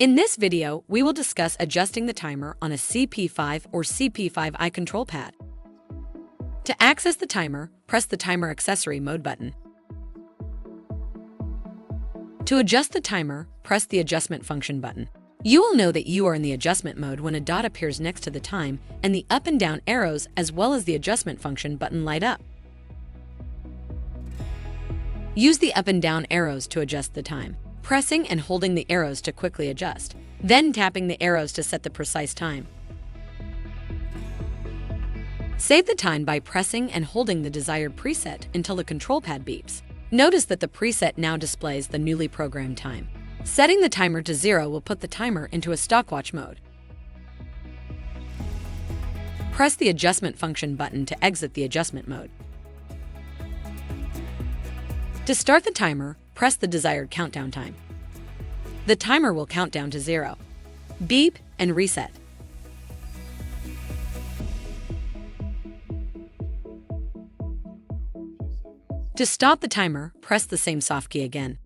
In this video, we will discuss adjusting the timer on a CP5 or CP5i control pad. To access the timer, press the Timer Accessory Mode button. To adjust the timer, press the Adjustment Function button. You will know that you are in the adjustment mode when a dot appears next to the time and the up and down arrows as well as the Adjustment Function button light up. Use the up and down arrows to adjust the time, pressing and holding the arrows to quickly adjust, then tapping the arrows to set the precise time. Save the time by pressing and holding the desired preset until the control pad beeps. Notice that the preset now displays the newly programmed time. Setting the timer to 0 will put the timer into a stopwatch mode. Press the Adjustment Function button to exit the adjustment mode. To start the timer, press the desired countdown time. The timer will count down to 0. Beep and reset. To stop the timer, press the same soft key again.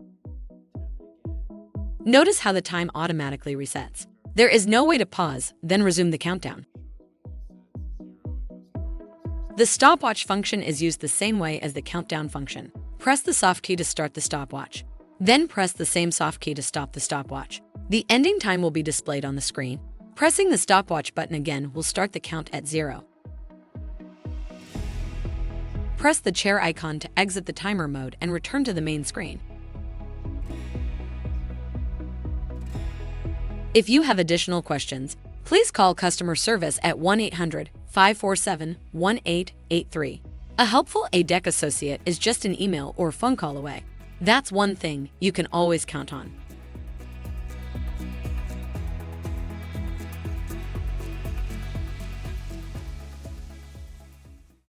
Notice how the time automatically resets. There is no way to pause, then resume the countdown. The stopwatch function is used the same way as the countdown function. Press the soft key to start the stopwatch. Then press the same soft key to stop the stopwatch. The ending time will be displayed on the screen. Pressing the stopwatch button again will start the count at 0. Press the chair icon to exit the timer mode and return to the main screen. If you have additional questions, please call customer service at 1-800-547-1883. A helpful A-dec associate is just an email or phone call away. That's one thing you can always count on.